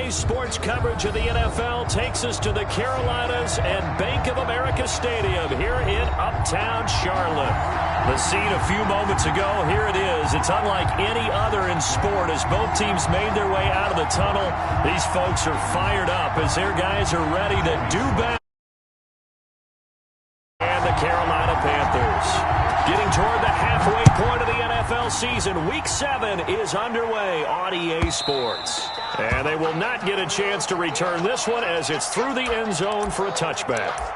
Today's sports coverage of the NFL takes us to the Carolinas and Bank of America Stadium here in Uptown Charlotte. The scene a few moments ago, here it is. It's unlike any other in sport as both teams made their way out of the tunnel. These folks are fired up as their guys are ready to do battle. And the Carolina Panthers getting toward the halfway point of the NFL season. Week 7 is underway on EA Sports. And they will not get a chance to return this one as it's through the end zone for a touchback.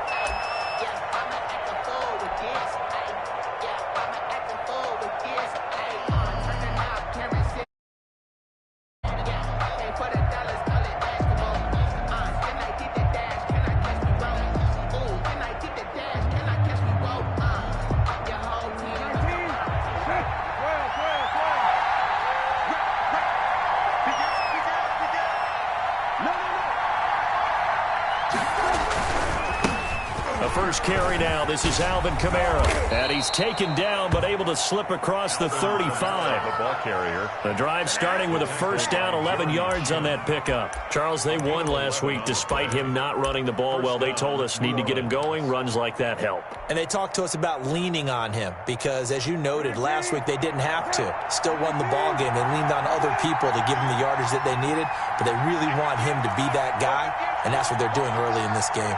First carry now. This is Alvin Kamara. And he's taken down but able to slip across the 35. Ball carrier. The drive starting with a first down, 11 yards on that pickup. Charles, they won last week despite him not running the ball well. They told us need to get him going. Runs like that help. And they talked to us about leaning on him because, as you noted, last week they didn't have to. Still won the ball game. They leaned on other people to give them the yardage that they needed, but they really want him to be that guy, and that's what they're doing early in this game.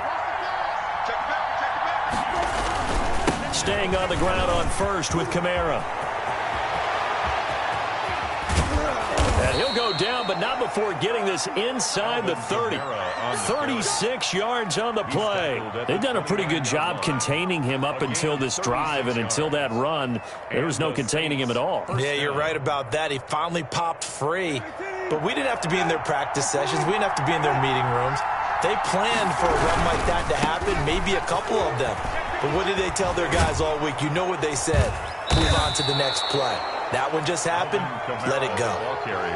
Staying on the ground on first with Kamara. And he'll go down, but not before getting this inside the 30. 36 yards on the play. They've done a pretty good job containing him up until this drive, and until that run, there was no containing him at all. Yeah, you're right about that. He finally popped free, but we didn't have to be in their practice sessions. We didn't have to be in their meeting rooms. They planned for a run like that to happen, maybe a couple of them. But what did they tell their guys all week? You know what they said. Move on to the next play. That one just happened. Let it go.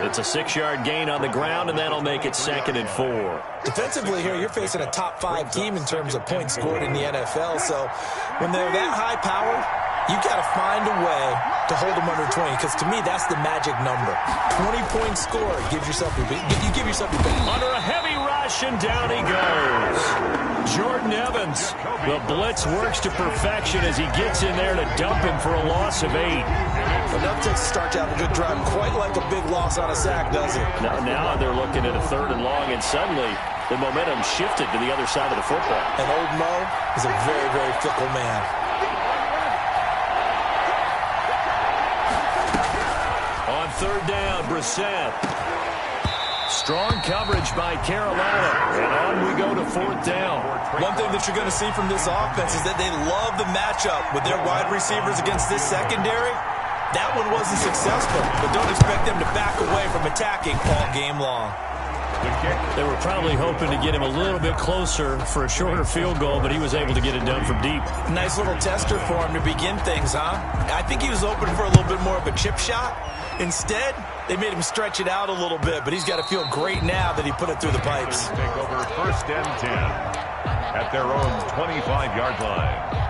It's a 6-yard gain on the ground, and that'll make it 2nd and 4. Defensively here, you're facing a top 5 team in terms of points scored in the NFL. So when they're that high-powered, you got to find a way to hold them under 20, because to me, that's the magic number. 20-point score. You give yourself your bet. Under a heavy rush, and down he goes. Jordan Evans. The blitz works to perfection as he gets in there to dump him for a loss of 8. Enough to start to have a good drive. Quite like a big loss on a sack, does it? Now they're looking at a 3rd and long, and suddenly the momentum shifted to the other side of the football. And old Mo is a very, very fickle man. On 3rd down, Brissett. Strong coverage by Carolina. And on we go to 4th down. One thing that you're going to see from this offense is that they love the matchup with their wide receivers against this secondary. That one wasn't successful, but don't expect them to back away from attacking all game long. They were probably hoping to get him a little bit closer for a shorter field goal, but he was able to get it done from deep. Nice little tester for him to begin things, huh? I think he was open for a little bit more of a chip shot. Instead, they made him stretch it out a little bit, but he's got to feel great now that he put it through the pipes. Take over 1st and 10 at their own 25-yard line.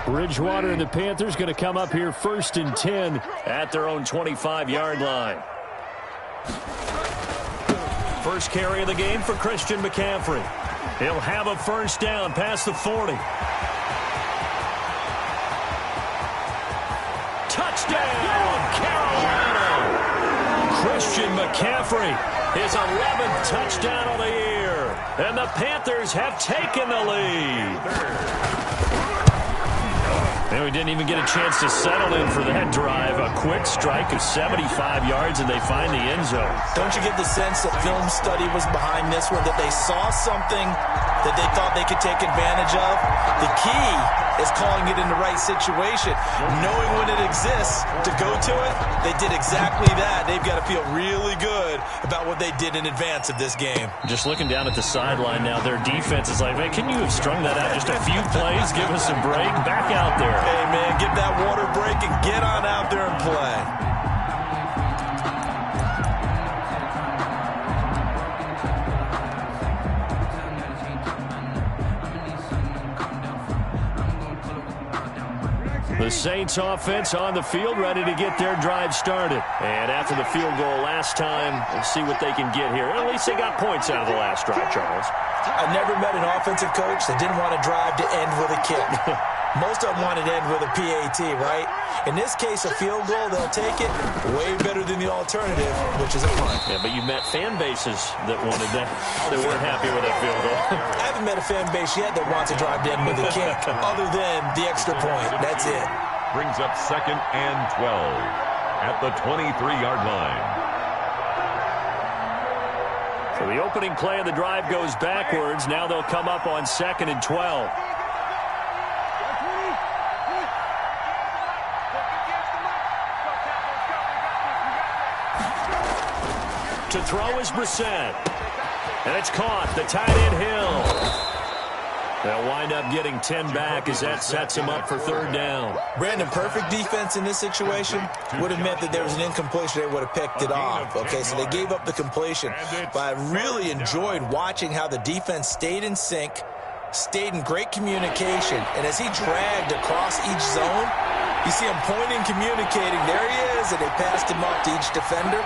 Bridgewater and the Panthers going to come up here 1st and 10 at their own 25-yard line. First carry of the game for Christian McCaffrey. He'll have a first down past the 40. Touchdown, Carolina! Christian McCaffrey, his 11th touchdown of the year. And the Panthers have taken the lead. And we didn't even get a chance to settle in for that drive. A quick strike of 75 yards, and they find the end zone. Don't you get the sense that film study was behind this one, that they saw something that they thought they could take advantage of? The key is calling it in the right situation. Knowing when it exists to go to it, they did exactly that. They've got to feel really good about what they did in advance of this game. Just looking down at the sideline now, their defense is like, man, can you have strung that out just a few plays? Give us a break. Back out there. Hey, man, give that water break and get on out there and play. Saints offense on the field, ready to get their drive started. And after the field goal last time, we'll see what they can get here. At least they got points out of the last drive, Charles. I never met an offensive coach that didn't want to drive to end with a kick. Most of them wanted to end with a PAT, right? In this case, a field goal, they'll take it way better than the alternative, which is a punt. Yeah, but you met fan bases that wanted that. They weren't happy with that field goal. I haven't met a fan base yet that wants to drive to end with a kick, other than the extra point. That's it. Brings up 2nd and 12 at the 23-yard line. So the opening play of the drive goes backwards. Now they'll come up on 2nd and 12. To throw is Brissett. And it's caught. The tight end Hill. They'll wind up getting 10 back as that sets them up for 3rd down. Brandon, perfect defense in this situation would have meant that there was an incompletion. They would have picked it off. Okay, so they gave up the completion. But I really enjoyed watching how the defense stayed in sync, stayed in great communication. And as he dragged across each zone, you see him pointing, communicating. There he is, and they passed him off to each defender.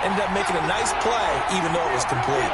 Ended up making a nice play, even though it was complete.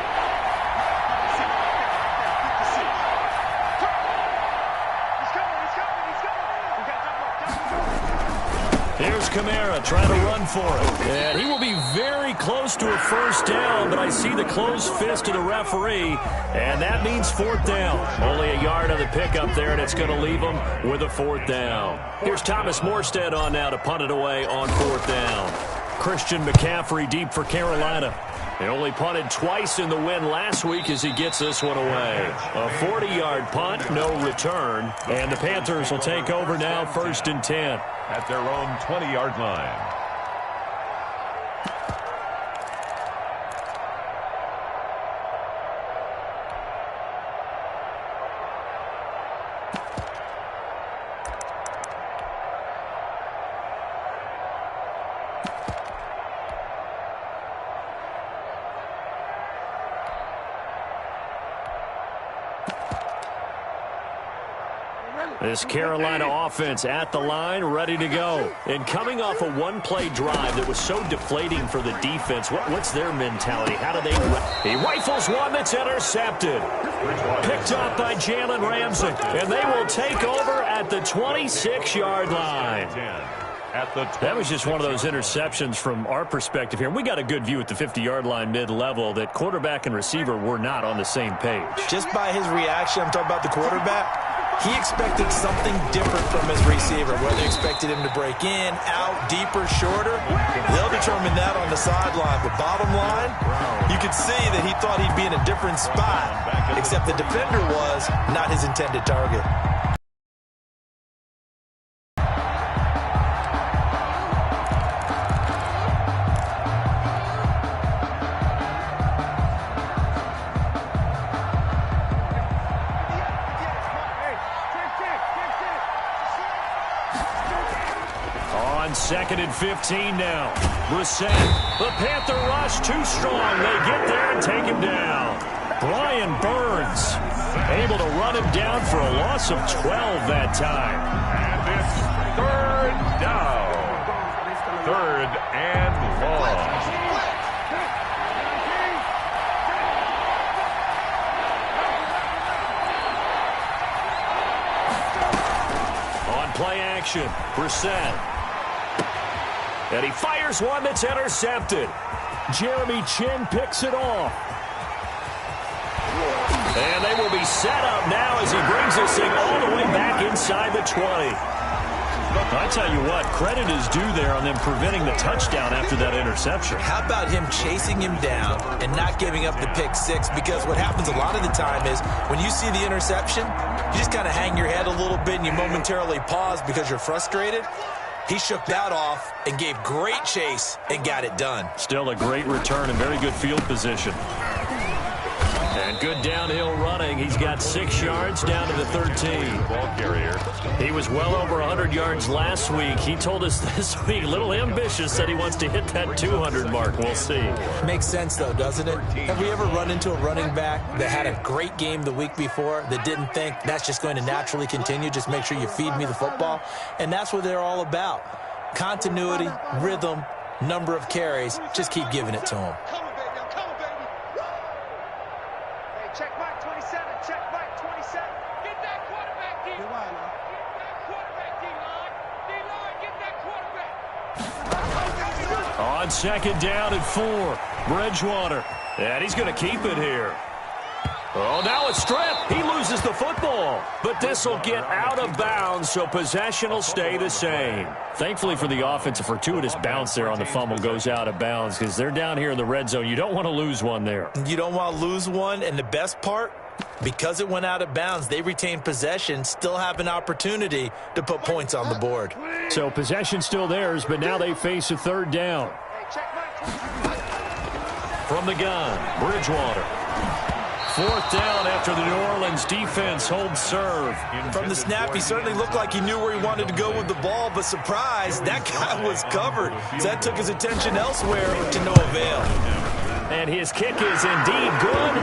Here's Kamara trying to run for it. And he will be very close to a 1st down, but I see the closed fist of the referee, and that means 4th down. Only a yard on the pickup there, and it's going to leave him with a 4th down. Here's Thomas Morstead on now to punt it away on 4th down. Christian McCaffrey deep for Carolina. They only punted twice in the win last week as he gets this one away. A 40-yard punt, no return. And the Panthers will take over now 1st and 10. At their own 20-yard line. This Carolina offense at the line, ready to go. And coming off a one-play drive that was so deflating for the defense, what's their mentality? How do they... He rifles one that's intercepted. Picked up by Jalen Ramsey. And they will take over at the 26-yard line. That was just one of those interceptions from our perspective here. We got a good view at the 50-yard line mid-level that quarterback and receiver were not on the same page. Just by his reaction, I'm talking about the quarterback, he expected something different from his receiver, whether he expected him to break in, out, deeper, shorter. They'll determine that on the sideline. But bottom line, you could see that he thought he'd be in a different spot, except the defender was not his intended target. On 2nd and 15 now. Brissett. The Panther rush too strong. They get there and take him down. Brian Burns able to run him down for a loss of 12 that time. And it's 3rd down. 3rd and long. On play action, Brissett. And he fires one that's intercepted. Jeremy Chin picks it off. And they will be set up now as he brings this thing all the way back inside the 20. I tell you what, credit is due there on them preventing the touchdown after that interception. How about him chasing him down and not giving up the pick six? Because what happens a lot of the time is when you see the interception, you just kind of hang your head a little bit and you momentarily pause because you're frustrated. He shook that off and gave great chase and got it done. Still a great return and very good field position. And good downhill running. He's got 6 yards down to the 13. Ball carrier. He was well over 100 yards last week. He told us this week, a little ambitious, said he wants to hit that 200 mark. We'll see. Makes sense, though, doesn't it? Have we ever run into a running back that had a great game the week before that didn't think that's just going to naturally continue? Just make sure you feed me the football. And that's what they're all about. Continuity, rhythm, number of carries. Just keep giving it to them. Check Mike 27. Check Mike 27. Get that quarterback, D. Get that quarterback, D-line. D-line, get that quarterback. On 2nd down and 4, Bridgewater. And he's going to keep it here. Oh, now it's stripped. He loses the football. But this will get out of bounds, so possession will stay the same. Thankfully for the offense, a fortuitous bounce there on the fumble goes out of bounds because they're down here in the red zone. You don't want to lose one there. You don't want to lose one, and the best part, because it went out of bounds, they retain possession, still have an opportunity to put points on the board. So possession still theirs, but now they face a 3rd down. From the gun, Bridgewater. 4th down after the New Orleans defense holds serve. From the snap, he certainly looked like he knew where he wanted to go with the ball, but surprise, that guy was covered. So that took his attention elsewhere to no avail. And his kick is indeed good.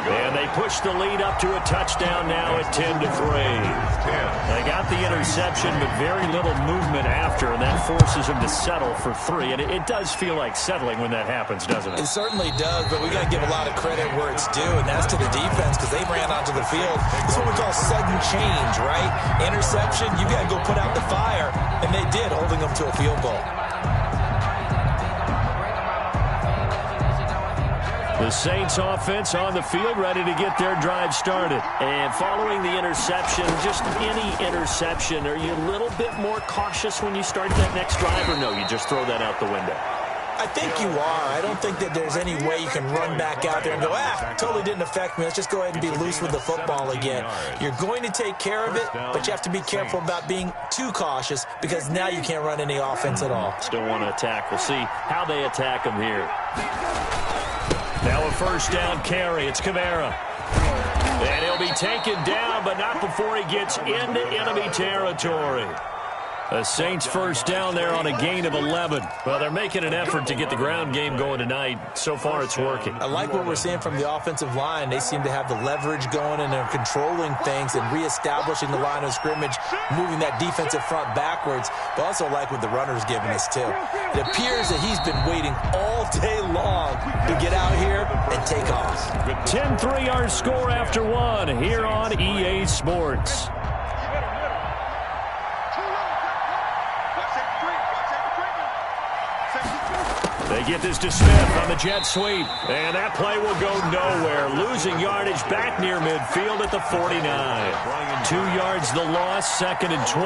And they push the lead up to a touchdown now at 10-3. They got the interception, but very little movement after, and that forces them to settle for 3. And it does feel like settling when that happens, doesn't it? It certainly does, but we got to give a lot of credit where it's due, and that's to the defense because they ran onto the field. This is what we call sudden change, right? Interception, you got to go put out the fire, and they did, holding them to a field goal. The Saints offense on the field ready to get their drive started. And following the interception, just any interception, are you a little bit more cautious when you start that next drive, or no, you just throw that out the window? I think you are. I don't think that there's any way you can run back out there and go, totally didn't affect me. Let's just go ahead and be loose with the football again. You're going to take care of it, but you have to be careful about being too cautious because now you can't run any offense at all. Still want to attack. We'll see how they attack them here. Now a 1st down carry. It's Kamara. And he'll be taken down, but not before he gets into enemy territory. The Saints 1st down there on a gain of 11. Well, they're making an effort to get the ground game going tonight. So far, it's working. I like what we're seeing from the offensive line. They seem to have the leverage going, and they're controlling things and reestablishing the line of scrimmage, moving that defensive front backwards. But also like what the runner's giving us, too. It appears that he's been waiting all day long to get out here and take off. 10-3 our score after 1 here on EA Sports. They get this to Smith on the jet sweep. And that play will go nowhere. Losing yardage back near midfield at the 49. 2 yards the loss, 2nd and 12.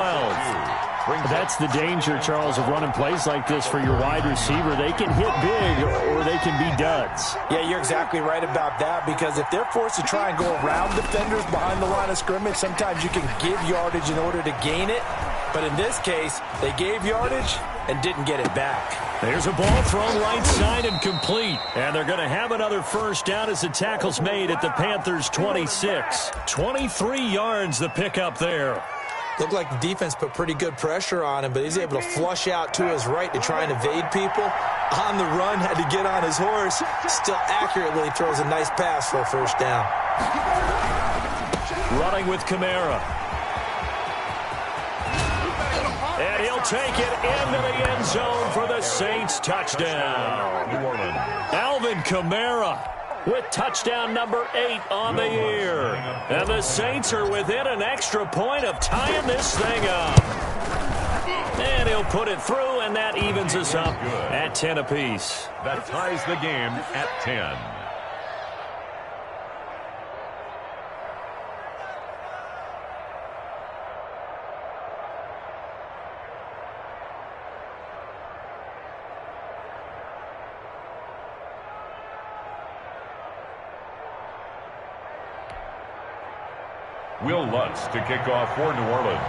That's the danger, Charles, of running plays like this for your wide receiver. They can hit big or they can be duds. Yeah, you're exactly right about that because if they're forced to try and go around defenders behind the line of scrimmage, sometimes you can give yardage in order to gain it. But in this case, they gave yardage and didn't get it back. There's a ball thrown right side and complete. And they're going to have another 1st down as the tackle's made at the Panthers' 26. 23 yards the pickup there. Looked like the defense put pretty good pressure on him, but he's able to flush out to his right to try and evade people. On the run, had to get on his horse. Still accurately throws a nice pass for a 1st down. Running with Kamara. And he'll take it into the end zone for the Saints touchdown. Alvin Kamara with touchdown number 8 on the year. And the Saints are within an extra point of tying this thing up. And he'll put it through, and that evens us up at 10 apiece. That ties the game at 10. Will Lutz to kick off for New Orleans.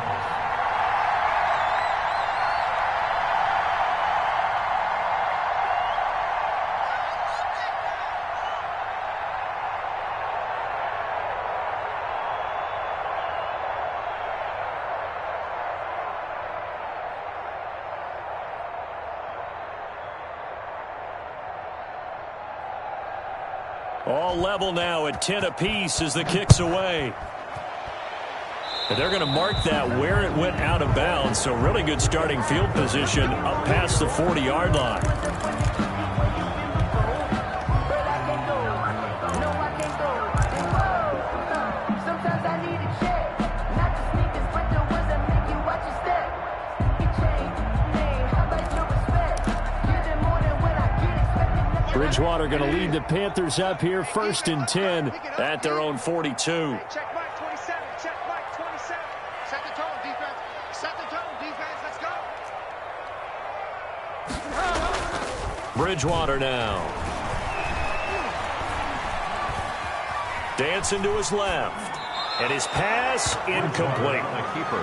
All level now at 10 apiece as the kick's away. And they're going to mark that where it went out of bounds, so really good starting field position up past the 40-yard line. Bridgewater going to lead the Panthers up here, 1st and 10 at their own 42. Check Mike 27. Check Mike 27. Set the tone, defense. Set the tone, defense. Let's go. Bridgewater now. Dancing to his left. And his pass incomplete.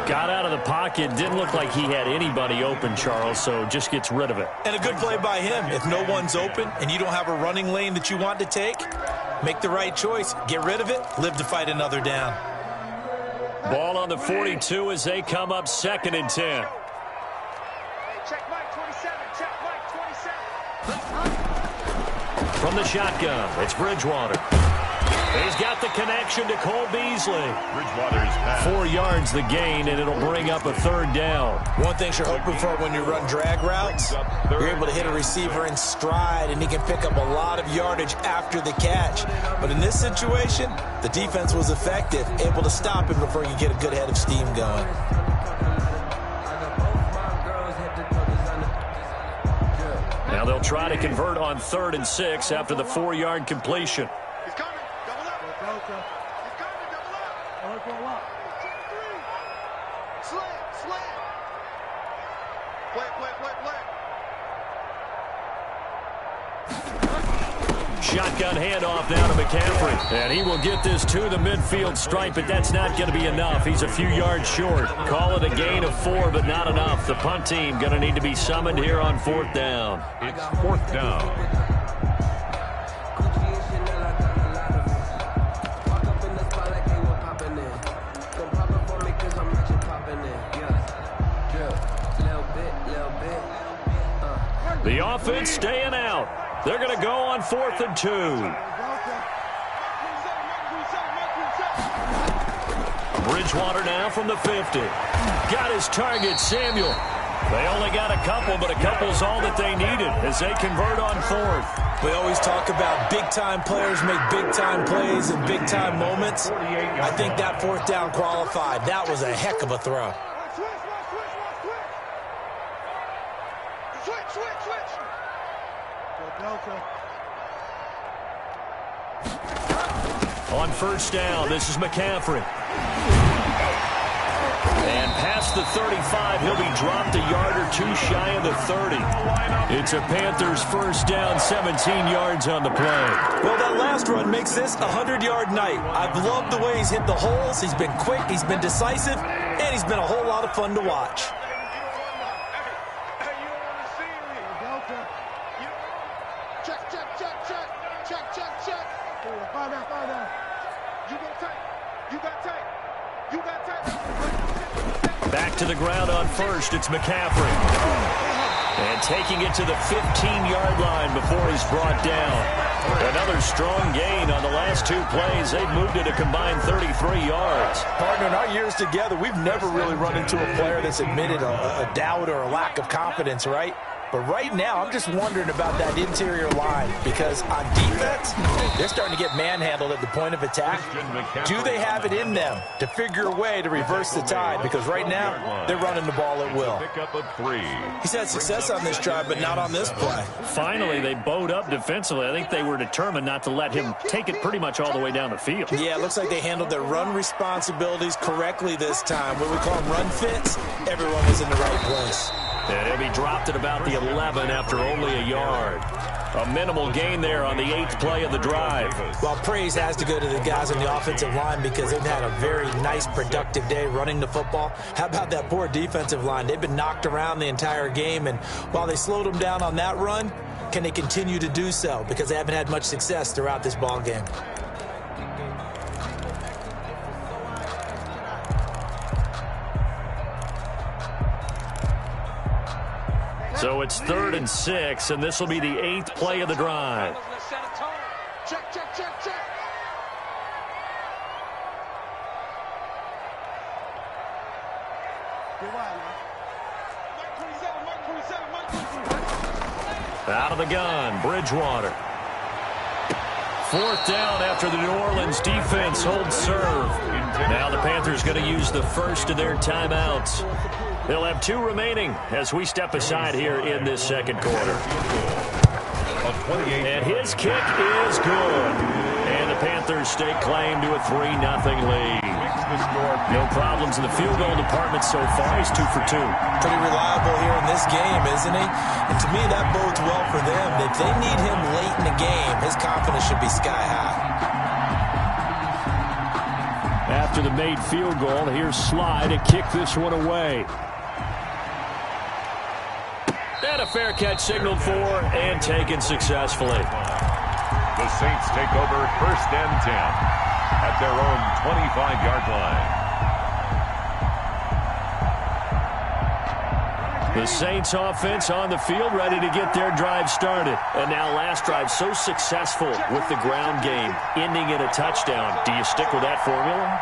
Got out of the pocket. Didn't look like he had anybody open, Charles, so just gets rid of it. And a good play by him. If no one's open and you don't have a running lane that you want to take, make the right choice. Get rid of it. Live to fight another down. Ball on the 42 as they come up 2nd and 10. Hey, check Mike 27. Check Mike 27. From the shotgun, it's Bridgewater. He's got the connection to Cole Beasley. Bridgewater's pass. 4 yards the gain, and it'll bring up a 3rd down. One thing you're hoping for when you run drag routes, you're able to hit a receiver in stride, and he can pick up a lot of yardage after the catch. But in this situation, the defense was effective, able to stop him before you get a good head of steam going. Now they'll try to convert on 3rd and 6 after the 4-yard completion. He's coming. Double up. He's coming. Double up. Check 3. Slant. Play. Shotgun handoff now to McCaffrey. And he will get this to the midfield stripe, but that's not going to be enough. He's a few yards short. Call it a gain of 4, but not enough. The punt team going to need to be summoned here on 4th down. It's 4th down. The offense staying out. They're going to go on 4th and 2. Bridgewater now from the 50. Got his target, Samuel. They only got a couple, but a couple's all that they needed as they convert on 4th. We always talk about big-time players make big-time plays in big-time moments. I think that 4th down qualified. That was a heck of a throw. On 1st down, this is McCaffrey. And past the 35, he'll be dropped a yard or 2 shy of the 30. It's a Panthers 1st down, 17 yards on the play. Well, that last run makes this a 100-yard night. I've loved the way he's hit the holes. He's been quick, he's been decisive, and he's been a whole lot of fun to watch. Back to the ground on 1st, it's McCaffrey. And taking it to the 15-yard line before he's brought down. Another strong gain on the last 2 plays. They've moved it a combined 33 yards. Partner, in our years together, we've never really run into a player that's admitted a doubt or a lack of confidence, right? But right now, I'm just wondering about that interior line because on defense, they're starting to get manhandled at the point of attack. Do they have it in them to figure a way to reverse the tide? Because right now, they're running the ball at will. He's had success on this drive, but not on this play. Finally, they bowed up defensively. I think they were determined not to let him take it pretty much all the way down the field. Yeah, it looks like they handled their run responsibilities correctly this time. What we call them run fits, everyone was in the right place. And he'll be dropped at about the 11 after only a yard. A minimal gain there on the 8th play of the drive. Well, praise has to go to the guys on the offensive line because they've had a very nice, productive day running the football. How about that poor defensive line? They've been knocked around the entire game, and while they slowed them down on that run, can they continue to do so? Because they haven't had much success throughout this ball game. So it's 3rd and 6, and this will be the 8th play of the drive. Check, check, check, check. Out of the gun, Bridgewater. Fourth down after the New Orleans defense holds serve. Now the Panthers going to use the first of their timeouts. They'll have 2 remaining as we step aside here in this second quarter. And his kick is good. And the Panthers stake claim to a 3-0 lead. No problems in the field goal department so far. He's 2 for 2. Pretty reliable here in this game, isn't he? And to me, that bodes well for them. If they need him late in the game, his confidence should be sky high. After the made field goal, here's Sly to kick this one away. And a fair catch signaled for and taken successfully. The Saints take over 1st and 10 at their own 25-yard line. The Saints offense on the field, ready to get their drive started. And now last drive so successful with the ground game, ending in a touchdown. Do you stick with that formula?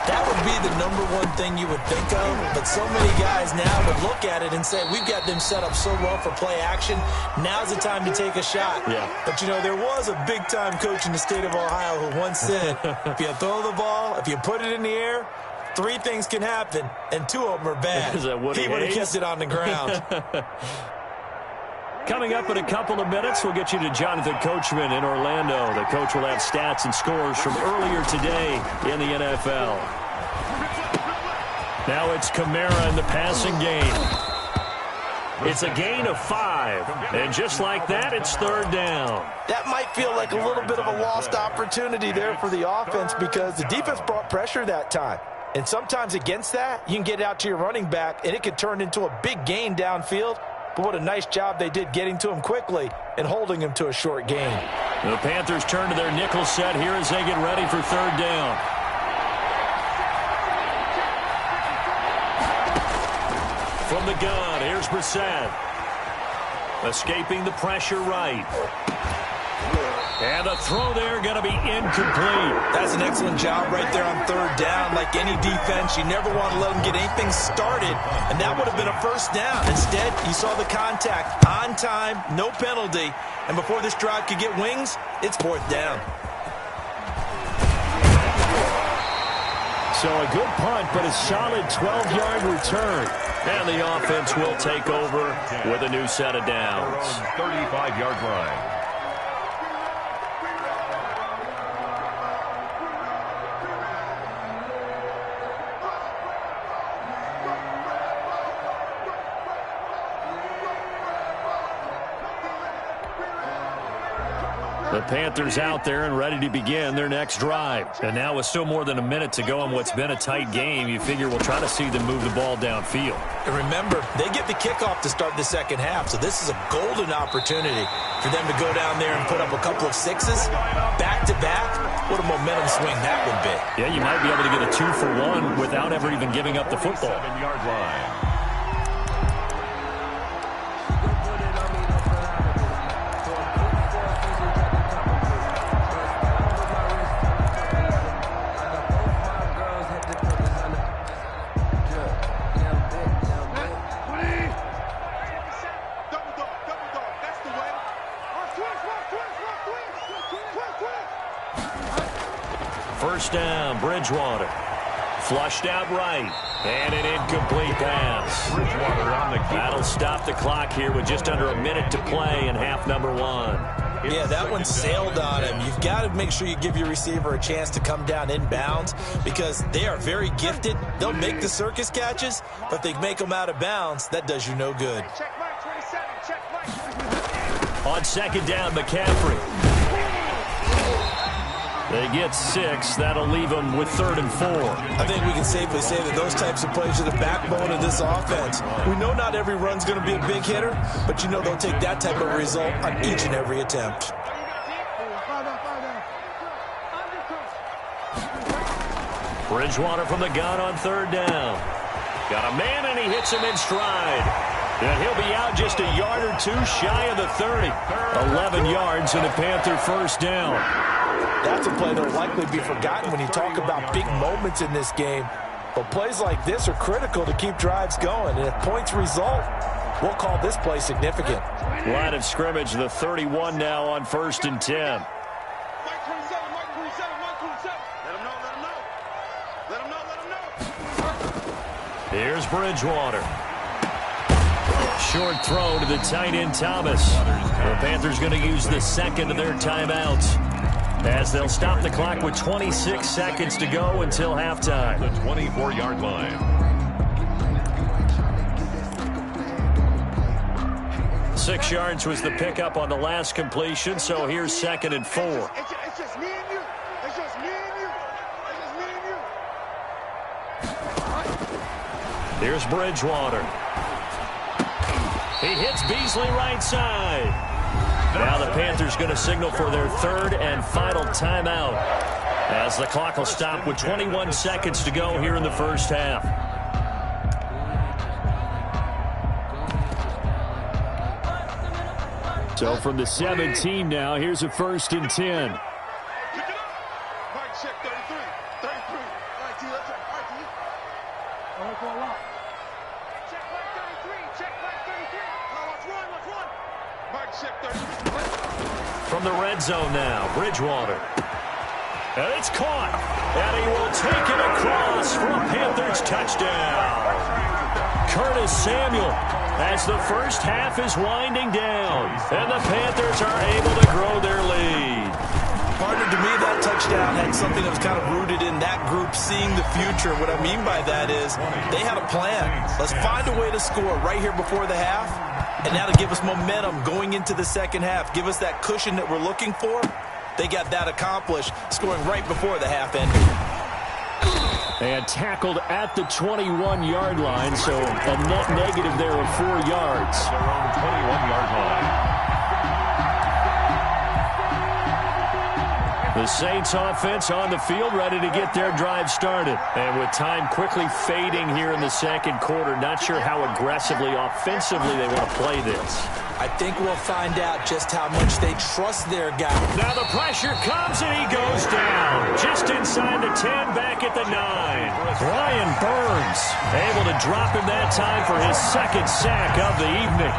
That would be the #1 thing you would think of, but so many guys now would look at it and say, we've got them set up so well for play action, now's the time to take a shot. Yeah. But, you know, there was a big-time coach in the state of Ohio who once said, if you throw the ball, if you put it in the air, 3 things can happen, and 2 of them are bad. Is that Woody He would have Hayes? kept it on the ground. Coming up in a couple of minutes, we'll get you to Jonathan Coachman in Orlando. The coach will have stats and scores from earlier today in the NFL. Now it's Kamara in the passing game. It's a gain of 5. And just like that, it's 3rd down. That might feel like a little bit of a lost opportunity there for the offense because the defense brought pressure that time. And sometimes against that, you can get out to your running back, and it could turn into a big gain downfield. But what a nice job they did getting to him quickly and holding him to a short gain. The Panthers turn to their nickel set here as they get ready for 3rd down. From the gun, here's Brissett. Escaping the pressure right. And a throw there going to be incomplete. That's an excellent job right there on 3rd down. Like any defense, you never want to let them get anything started, and that would have been a 1st down. Instead, you saw the contact on time, no penalty, and before this drive could get wings, it's 4th down. So a good punt, but a solid 12-yard return. And the offense will take over with a new set of downs. 35-yard line. The Panthers out there and ready to begin their next drive. And now with still more than a minute to go in what's been a tight game, you figure we'll try to see them move the ball downfield. And remember, they get the kickoff to start the second half, so this is a golden opportunity for them to go down there and put up a couple of 6s back-to-back. What a momentum swing that would be. Yeah, you might be able to get a 2-for-1 without ever even giving up the football. 7-yard line. First down, Bridgewater. Flushed out right. And an incomplete pass. Bridgewater on the keeper. That'll stop the clock here with just under a minute to play in half number 1. Yeah, that one sailed on him. You've got to make sure you give your receiver a chance to come down inbounds because they are very gifted. They'll make the circus catches, but if they make them out of bounds, that does you no good. Check Mike 27, check Mike. On 2nd down, McCaffrey. They get 6. That'll leave them with 3rd and 4. I think we can safely say that those types of plays are the backbone of this offense. We know not every run's going to be a big hitter, but you know they'll take that type of result on each and every attempt. Bridgewater from the gun on 3rd down. Got a man, and he hits him in stride. And he'll be out just a yard or two shy of the 30. 11 yards and a Panther first down. That's a play that will likely be forgotten when you talk about big moments in this game. But plays like this are critical to keep drives going. And if points result, we'll call this play significant. Line of scrimmage, the 31 now on 1st and 10. Here's Bridgewater. Short throw to the tight end, Thomas. The Panthers going to use the second of their timeouts as they'll stop the clock with 26 seconds to go until halftime. The 24-yard line. 6 yards was the pickup on the last completion, so here's 2nd and 4. It's just me and you. It's just me and you. It's just me and you. Here's Bridgewater. He hits Beasley right side. Now the Panthers going to signal for their 3rd and final timeout as the clock will stop with 21 seconds to go here in the first half. So from the 17 now, here's a 1st and 10. From the red zone now, Bridgewater. And it's caught. And he will take it across for a Panthers touchdown. Curtis Samuel as the first half is winding down. And the Panthers are able to grow their lead. Partner, to me, that touchdown had something that was kind of rooted in that group seeing the future. What I mean by that is they had a plan. Let's find a way to score right here before the half. And that'll give us momentum going into the second half. Give us that cushion that we're looking for. They got that accomplished, scoring right before the half ended. And tackled at the 21-yard line, so a net negative there of 4 yards. Their own 21-yard line. The Saints offense on the field, ready to get their drive started. And with time quickly fading here in the second quarter, not sure how aggressively, offensively they want to play this. I think we'll find out just how much they trust their guy. Now the pressure comes and he goes down. Just inside the 10, back at the 9. Brian Burns able to drop him that time for his 2nd sack of the evening.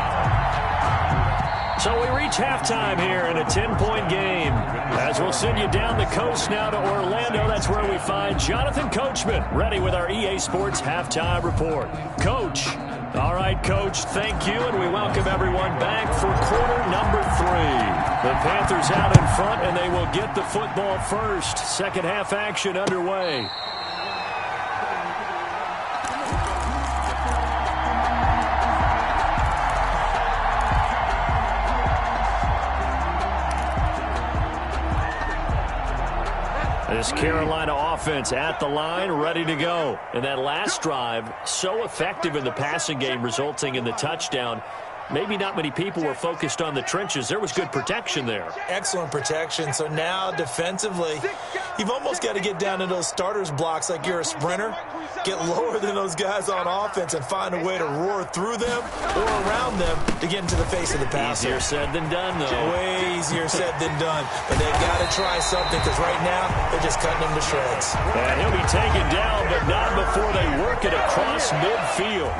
So we reach halftime here in a 10-point game. As we'll send you down the coast now to Orlando, that's where we find Jonathan Coachman, ready with our EA Sports Halftime Report. Coach. All right, Coach, thank you, and we welcome everyone back for quarter number 3. The Panthers out in front, and they will get the football first. Second half action underway. This Carolina offense at the line, ready to go. And that last drive, so effective in the passing game, resulting in the touchdown. Maybe not many people were focused on the trenches. There was good protection there. Excellent protection. So now defensively, you've almost got to get down to those starters blocks like you're a sprinter. Get lower than those guys on offense and find a way to roar through them or around them to get into the face of the passer. Easier said than done, though. Way easier said than done. But they've got to try something because right now they're just cutting them to shreds. And he'll be taken down, but not before they work it across midfield.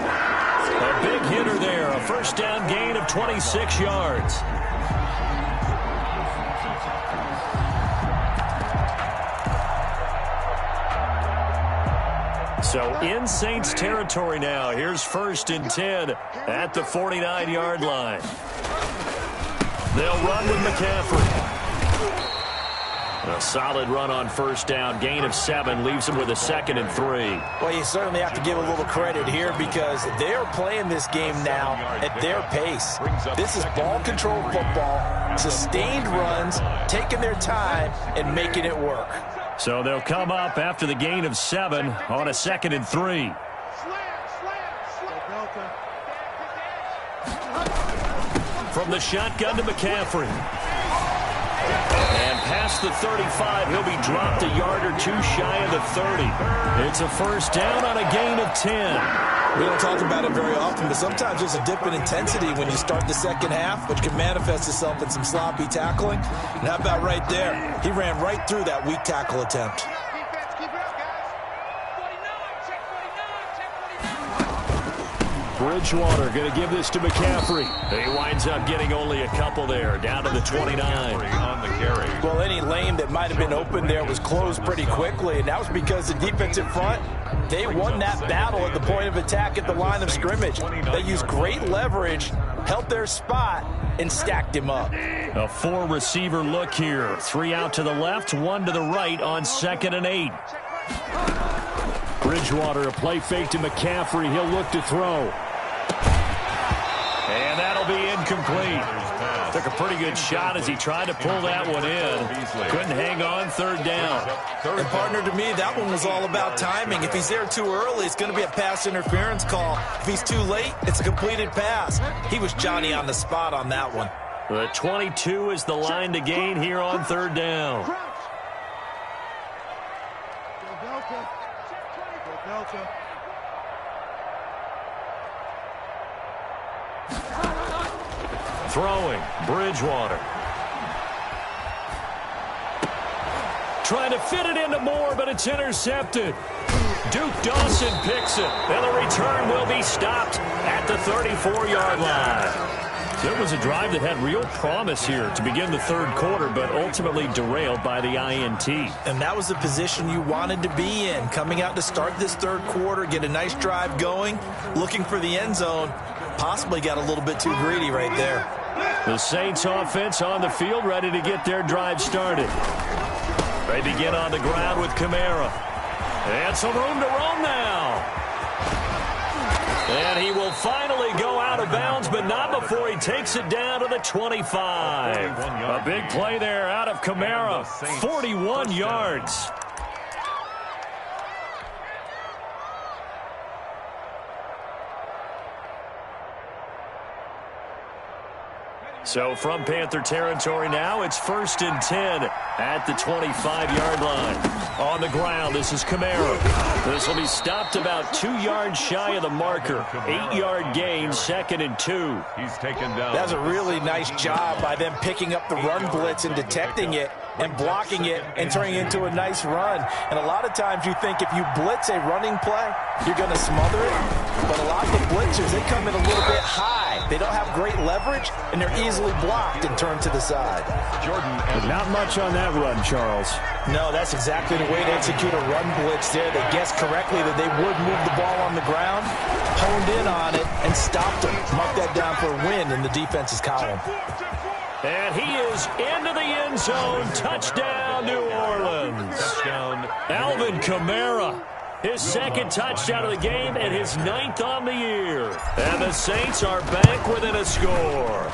A big hitter there, a first down gain of 26 yards. So in Saints territory now. Here's 1st and 10 at the 49-yard line. They'll run with McCaffrey. A solid run on first down. Gain of 7 leaves them with a 2nd and 3. Well, you certainly have to give a little credit here because they're playing this game now at their pace. This is ball control football, sustained runs, taking their time and making it work. So they'll come up after the gain of 7 on a 2nd and 3. From the shotgun to McCaffrey. And past the 35, he'll be dropped a yard or two shy of the 30. It's a first down on a gain of 10. We don't talk about it very often, but sometimes there's a dip in intensity when you start the second half, which can manifest itself in some sloppy tackling. And how about right there? He ran right through that weak tackle attempt. Defense, keep it up, guys. 49, check 49, check 49. Bridgewater going to give this to McCaffrey. He winds up getting only a couple there, down to the 29. On the carry. Well, any lane that might have been open there was closed pretty quickly, and that was because the defensive front, they won that battle at the point of attack at the line of scrimmage. They used great leverage, held their spot, and stacked him up. A four-receiver look here. 3 out to the left, 1 to the right on 2nd and 8. Bridgewater, a play fake to McCaffrey. He'll look to throw. And that'll be incomplete. Took a pretty good shot as he tried to pull that one in. Couldn't hang on, 3rd down. And partner, to me, that one was all about timing. If he's there too early, it's going to be a pass interference call. If he's too late, it's a completed pass. He was Johnny on the spot on that one. The 22 is the line to gain here on 3rd down. Throwing, Bridgewater. Trying to fit it into Moore, but it's intercepted. Duke Dawson picks it, and the return will be stopped at the 34-yard line. So it was a drive that had real promise here to begin the 3rd quarter, but ultimately derailed by the INT. And that was the position you wanted to be in, coming out to start this 3rd quarter, get a nice drive going, looking for the end zone. Possibly got a little bit too greedy right there. The Saints offense on the field, ready to get their drive started. They begin on the ground with Kamara. And some room to roam now. And he will finally go out of bounds, but not before he takes it down to the 25. A big play there out of Kamara. 41 yards. So from Panther territory now, it's 1st and 10 at the 25-yard line. On the ground, this is Kamara. This will be stopped about 2 yards shy of the marker. 8-yard gain, 2nd and 2. He's taken down. That's a really nice job by them picking up the run blitz and detecting it and blocking it and turning it into a nice run. And a lot of times you think if you blitz a running play, you're going to smother it. But a lot of the blitzers, they come in a little bit high. They don't have great leverage, and they're easily blocked and turned to the side. Jordan. Not much on that run, Charles. No, that's exactly the way to execute a run blitz there. They guessed correctly that they would move the ball on the ground, honed in on it, and stopped them. Mark that down for a win in the defense's column. And he is into the end zone. Touchdown, New Orleans. Touchdown. Alvin Kamara. His 2nd touchdown of the game and his 9th on the year. And the Saints are back within a score.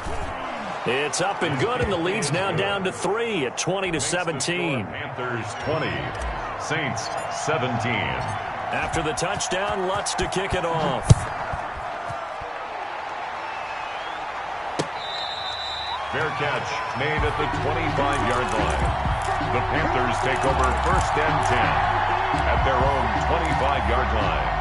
It's up and good, and the lead's now down to 3 at 20-17. Panthers 20, Saints 17. After the touchdown, Lutz to kick it off. Fair catch made at the 25-yard line. The Panthers take over 1st and 10 at their own 25-yard line.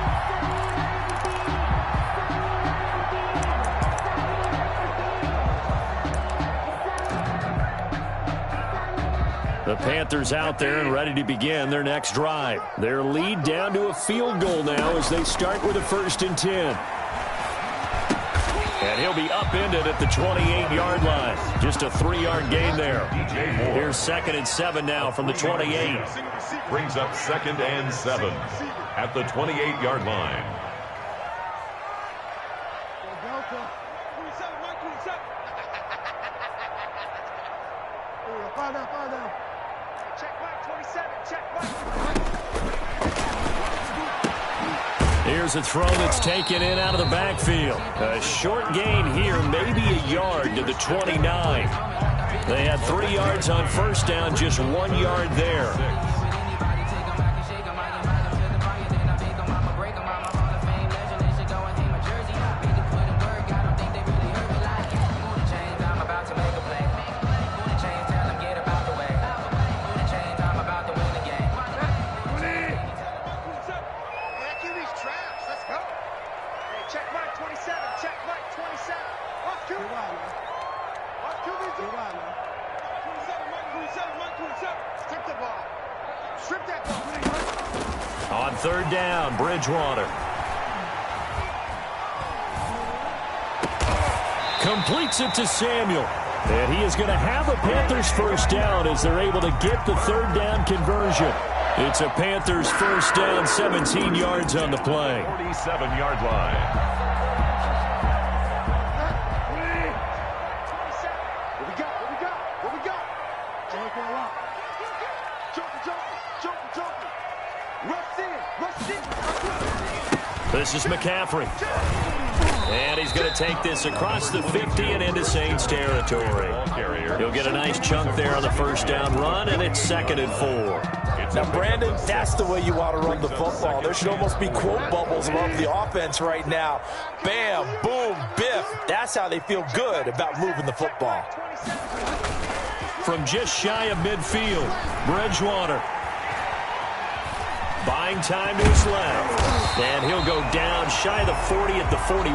The Panthers out there and ready to begin their next drive. Their lead down to a field goal now as they start with a 1st and 10. And he'll be upended at the 28-yard line. Just a 3-yard gain there. Here's 2nd and 7 now from the 28. Brings up 2nd and 7 at the 28-yard line. Check back 27, check back. Here's a throw that's taken in out of the backfield. A short gain here, maybe a yard to the 29. They had 3 yards on 1st down, just 1 yard there. On third down, Bridgewater. Completes it to Samuel. And he is going to have a Panthers first down as they're able to get the third down conversion. It's a Panthers first down, 17 yards on the play. 47-yard line. What we got? Rush in. This is McCaffrey. And he's going to take this across the 50 and into Saints territory. He'll get a nice chunk there on the first down run, and it's 2nd and 4. Now, Brandon, that's the way you want to run the football. There should almost be quote bubbles above the offense right now. Bam, boom, biff. That's how they feel good about moving the football. From just shy of midfield, Bridgewater. Buying time to his left. And he'll go down shy of the 40 at the 41.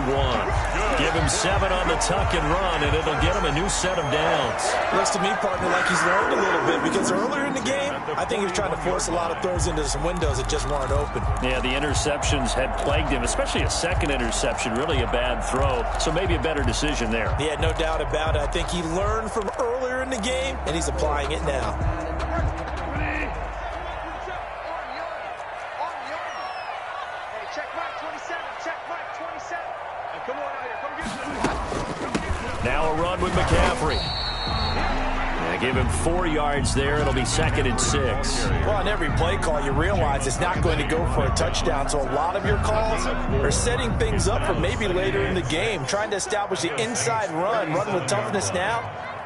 Give him 7 on the tuck and run, and it'll get him a new set of downs. Looks to me, partner, like he's learned a little bit, because earlier in the game, I think he was trying to force a lot of throws into some windows that just weren't open. Yeah, the interceptions had plagued him, especially a second interception, really a bad throw. So maybe a better decision there. Yeah, no doubt about it. I think he learned from earlier in the game, and he's applying it now. Now a run with McCaffrey. Yeah, give him 4 yards there. It'll be 2nd and 6. Well, on every play call, you realize it's not going to go for a touchdown. So a lot of your calls are setting things up for maybe later in the game, trying to establish the inside run with toughness now.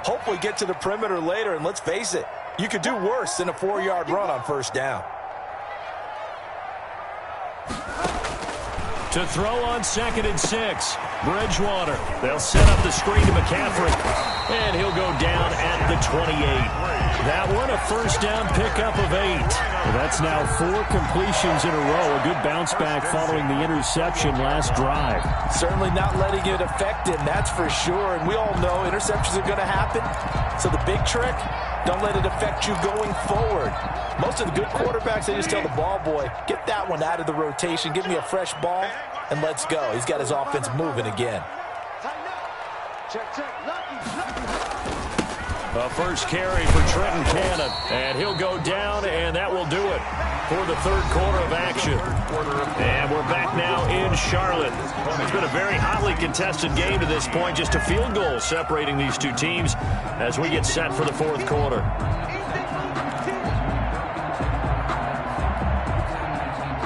Hopefully get to the perimeter later, and let's face it, you could do worse than a 4-yard run on first down. To throw on 2nd and 6, Bridgewater. They'll set up the screen to McCaffrey, and he'll go down at the 28. That one, a first down pickup of 8. That's now 4 completions in a row. A good bounce back following the interception last drive. Certainly not letting it affect him, that's for sure. And we all know interceptions are going to happen. So the big trick, don't let it affect you going forward. Most of the good quarterbacks, they just tell the ball boy, get that one out of the rotation, give me a fresh ball, and let's go. He's got his offense moving again. A first carry for Trenton Cannon, and he'll go down, and that will do it for the third quarter of action. And we're back now in Charlotte. It's been a very hotly contested game to this point, just a field goal separating these two teams as we get set for the fourth quarter.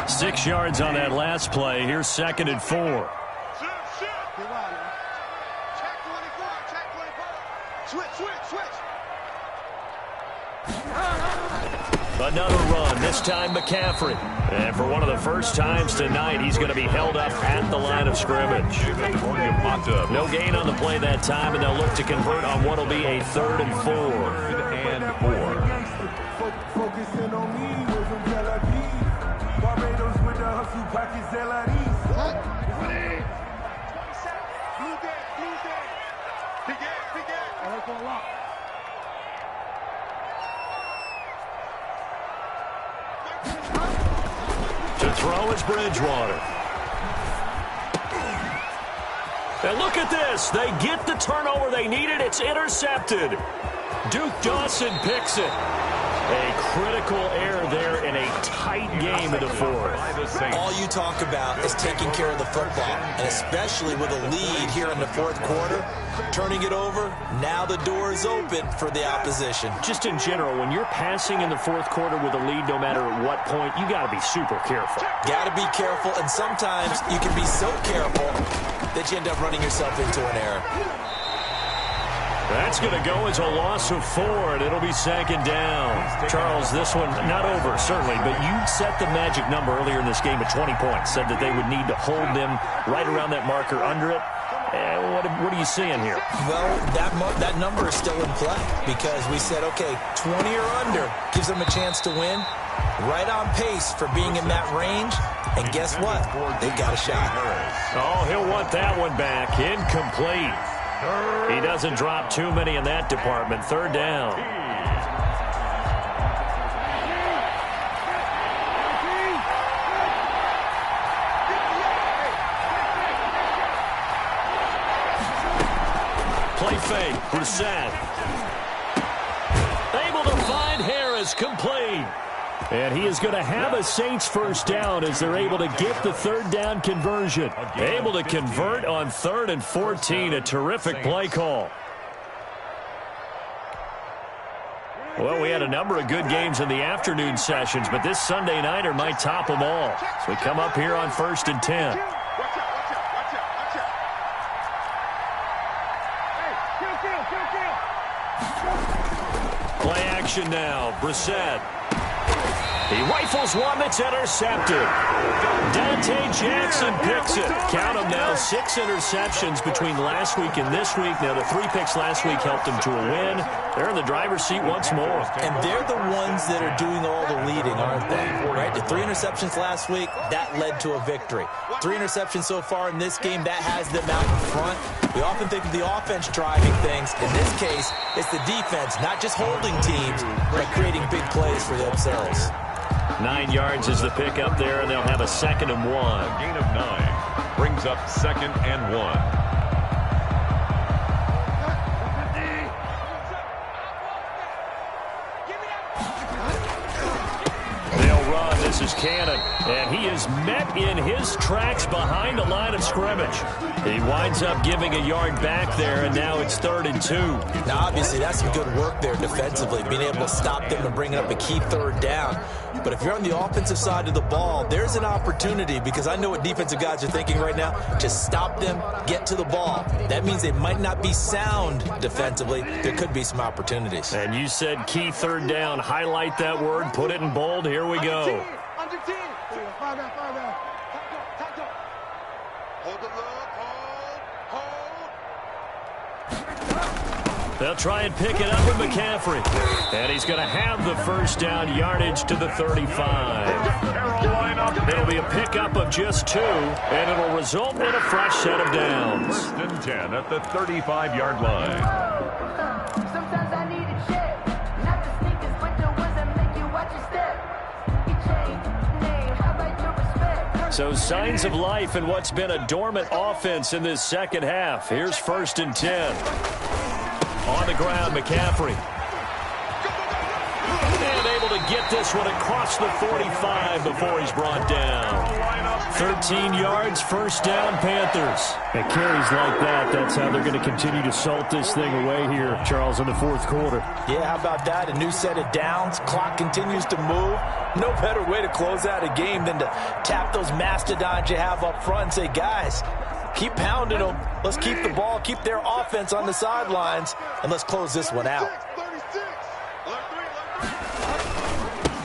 Six yards on that last play. Here's 2nd and 4. Another run, this time McCaffrey. And for one of the first times tonight, he's going to be held up at the line of scrimmage. No gain on the play that time, and they'll look to convert on what will be a 3rd and 4. 3rd and 4. Focusing on me with some Barbados with the hustle pockets, To throw is Bridgewater. And look at this. They get the turnover they needed. It's intercepted. Duke Dawson picks it. A critical error there in a tight game in the fourth. All you talk about is taking care of the football, and especially with a lead here in the fourth quarter, turning it over, now the door is open for the opposition. Just in general, when you're passing in the fourth quarter with a lead, no matter at what point, you got to be super careful. Got to be careful, and sometimes you can be so careful that you end up running yourself into an error. That's going to go as a loss of 4, and it'll be 2nd down. Charles, this one not over, certainly, but you set the magic number earlier in this game at 20 points, said that they would need to hold them right around that marker under it. What are you seeing here? Well, that number is still in play because we said, okay, 20 or under gives them a chance to win. Right on pace for being in that range. And guess what? They've got a shot. Oh, he'll want that one back. Incomplete. He doesn't drop too many in that department. Third down. Play fake. Brissett. Able to find Harris. Complete. And he is going to have a Saints first down as they're able to get the third down conversion. Able to convert on 3rd and 14. A terrific play call. Well, we had a number of good games in the afternoon sessions, but this Sunday nighter might top them all. So we come up here on 1st and 10. Play action now. Brissett. He rifles one that's intercepted. Dante Jackson picks it. Count them now. 6 interceptions between last week and this week. Now, the 3 picks last week helped them to a win. They're in the driver's seat once more. And they're the ones that are doing all the leading, aren't they? Right? The 3 interceptions last week, that led to a victory. 3 interceptions so far in this game, that has them out in front. We often think of the offense driving things. In this case, it's the defense, not just holding teams, but creating big plays for themselves. 9 yards is the pick up there, and they'll have a 2nd and 1. A gain of 9 brings up 2nd and 1. This is Cannon, and he is met in his tracks behind the line of scrimmage. He winds up giving a yard back there, and now it's 3rd and 2. Now, obviously, that's some good work there defensively, being able to stop them and bring up a key 3rd down. But if you're on the offensive side of the ball, there's an opportunity, because I know what defensive guys are thinking right now. Just stop them, get to the ball. That means they might not be sound defensively. There could be some opportunities. And you said key 3rd down. Highlight that word. Put it in bold. Here we go. Under 10. Fire down. Hold the look. Hold. They'll try and pick it up with McCaffrey. And he's going to have the first down, yardage to the 35. It'll be a pickup of just 2, and it'll result in a fresh set of downs. 1st and 10 at the 35-yard line. Sometimes I need a check. Not the sneakers, but the ones that make you watch your step. So signs of life in what's been a dormant offense in this second half. Here's 1st and 10. On the ground, McCaffrey. And able to get this one across the 45 before he's brought down. 13 yards, first down, Panthers. At carries like that, that's how they're going to continue to salt this thing away here, Charles, in the 4th quarter. Yeah, how about that? A new set of downs. Clock continues to move. No better way to close out a game than to tap those mastodons you have up front and say, guys, keep pounding them. Let's keep the ball, keep their offense on the sidelines, and let's close this one out.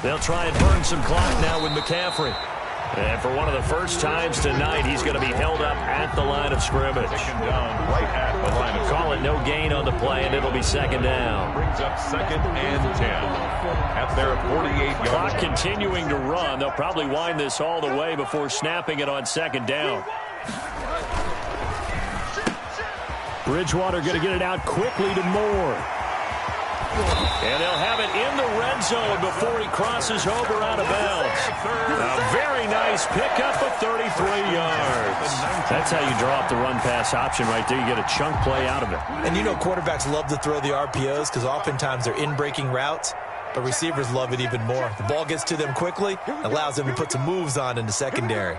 They'll try and burn some clock now with McCaffrey. And for one of the first times tonight, he's going to be held up at the line of scrimmage. Down right at the line of Call it no gain on the play, and it'll be 2nd down. brings up 2nd and 10 at their 48-yard Clock line. continuing to run. They'll probably wind this all the way before snapping it on 2nd down. Bridgewater going to get it out quickly to Moore. And they'll have it in the red zone before he crosses over out of bounds. A very nice pickup of 33 yards. That's how you draw up the run-pass option right there. You get a chunk play out of it. And you know quarterbacks love to throw the RPOs because oftentimes they're in-breaking routes, but receivers love it even more. The ball gets to them quickly, allows them to put some moves on in the secondary.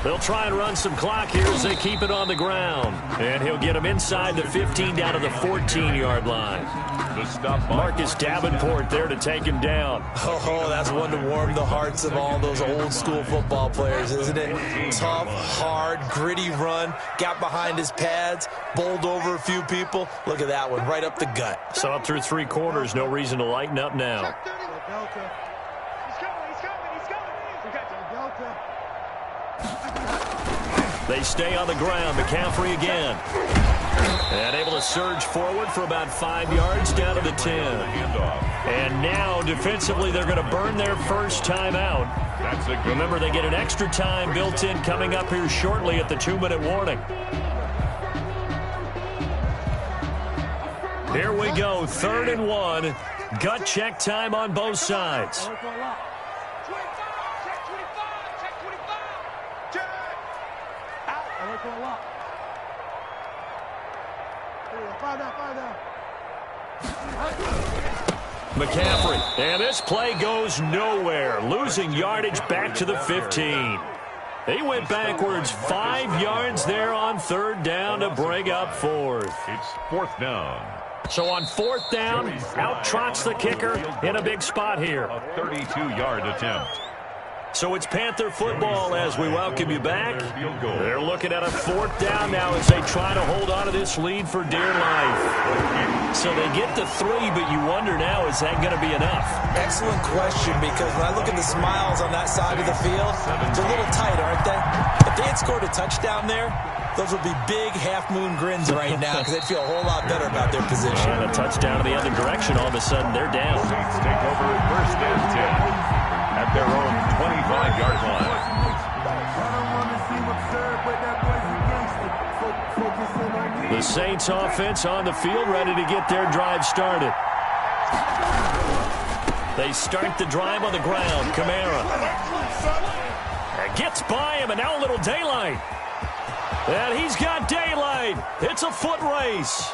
They'll try and run some clock here as they keep it on the ground. And he'll get him inside the 15 down to the 14-yard line. Marcus Davenport there to take him down. Oh, that's one to warm the hearts of all those old-school football players, isn't it? Tough, hard, gritty run. Got behind his pads, bowled over a few people. Look at that one, right up the gut. So up through 3 quarters, no reason to lighten up now. They stay on the ground. McCaffrey again. And able to surge forward for about 5 yards down to the 10. And now, defensively, they're going to burn their first time out. Remember, they get an extra time built in coming up here shortly at the 2-minute warning. Here we go, 3rd and 1. Gut check time on both sides. McCaffrey, and this play goes nowhere, losing yardage back to the 15. He went backwards 5 yards there on 3rd down to bring up 4th. It's 4th down. So on 4th down, out trots the kicker in a big spot here. A 32-yard attempt. So it's Panther football as we welcome you back. They're looking at a 4th down now as they try to hold on to this lead for dear life. So they get to 3, but you wonder now, is that going to be enough? Excellent question, because when I look at the smiles on that side of the field, they're a little tight, aren't they? If they had scored a touchdown there, those would be big half-moon grins right now because they'd feel a whole lot better about their position. And a touchdown in the other direction, all of a sudden they're down. Saints take over 1st and 10 at their own 25-yard line. The Saints offense on the field, ready to get their drive started. They start the drive on the ground. Kamara gets by him, and now a little daylight. And he's got daylight. It's a foot race.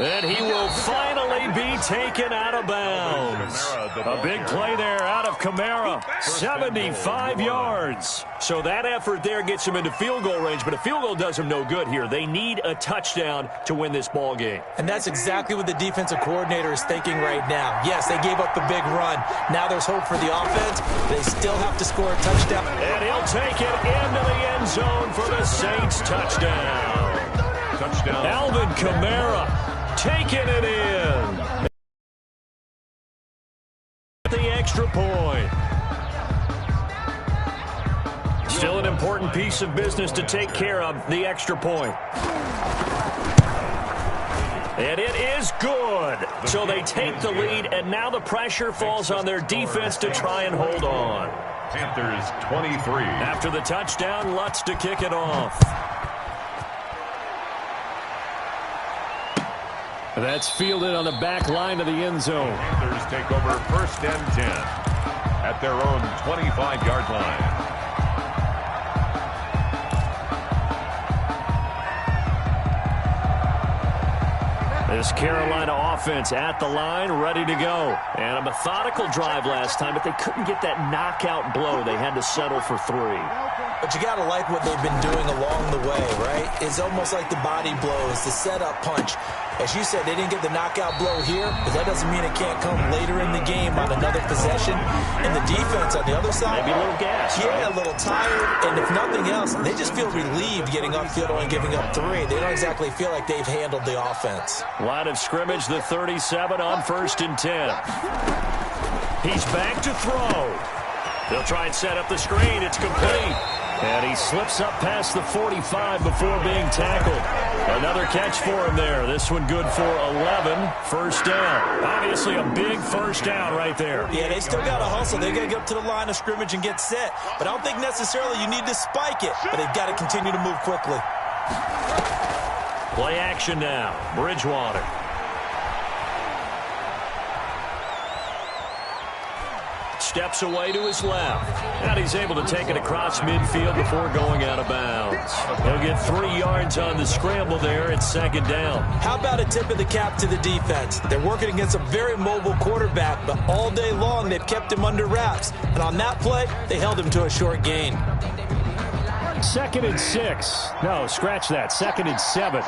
And he will finally be taken out of bounds. A big play there out of Kamara. 75 yards. So that effort there gets him into field goal range, but a field goal does him no good here. They need a touchdown to win this ball game. And that's exactly what the defensive coordinator is thinking right now. Yes, they gave up the big run. Now there's hope for the offense. They still have to score a touchdown. And he'll take it into the end zone for the Saints touchdown. Touchdown. Alvin Kamara taking it in. The extra point. Still an important piece of business to take care of, the extra point. And it is good. So they take the lead, and now the pressure falls on their defense to try and hold on. Panthers 23. After the touchdown, Lutz to kick it off. That's fielded on the back line of the end zone. Panthers take over 1st and 10 at their own 25-yard line. This Carolina offense at the line, ready to go. And a methodical drive last time, but they couldn't get that knockout blow. They had to settle for 3. But you got to like what they've been doing along the way, right? It's almost like the body blows, the setup punch. As you said, they didn't get the knockout blow here, but that doesn't mean it can't come later in the game on another possession. And the defense on the other side, maybe a little gas. Yeah, a little tired. And if nothing else, they just feel relieved getting upfield and giving up 3. They don't exactly feel like they've handled the offense. Line of scrimmage, the 37 on 1st and 10. He's back to throw. They'll try and set up the screen. It's complete. And he slips up past the 45 before being tackled. Another catch for him there. This one good for 11. 1st down. Obviously a big 1st down right there. Yeah, they still got to hustle. They got to get up to the line of scrimmage and get set. But I don't think necessarily you need to spike it. But they've got to continue to move quickly. Play action now. Bridgewater. Steps away to his left. And he's able to take it across midfield before going out of bounds. He'll get 3 yards on the scramble there at 2nd down. How about a tip of the cap to the defense? They're working against a very mobile quarterback, but all day long they've kept him under wraps. And on that play, they held him to a short gain. 2nd and 6. No, scratch that. 2nd and 7.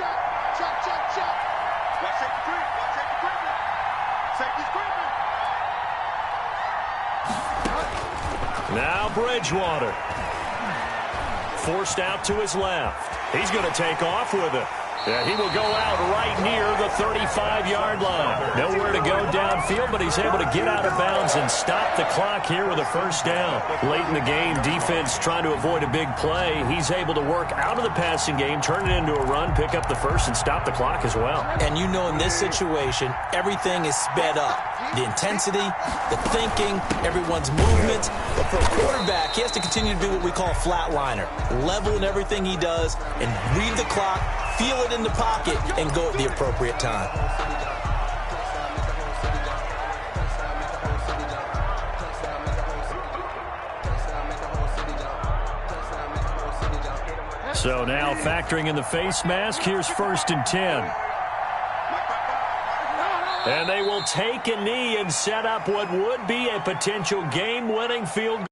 Now Bridgewater. Forced out to his left. He's going to take off with it. Yeah, he will go out right near the 35-yard line. Nowhere to go downfield, but he's able to get out of bounds and stop the clock here with a first down. Late in the game, defense trying to avoid a big play. He's able to work out of the passing game, turn it into a run, pick up the first, and stop the clock as well. And you know in this situation, everything is sped up. The intensity, the thinking, everyone's movement. But for a quarterback, he has to continue to do what we call a flatliner. Level in everything he does and read the clock, feel it in the pocket, and go at the appropriate time. So now factoring in the face mask, here's 1st and 10. And they will take a knee and set up what would be a potential game-winning field goal.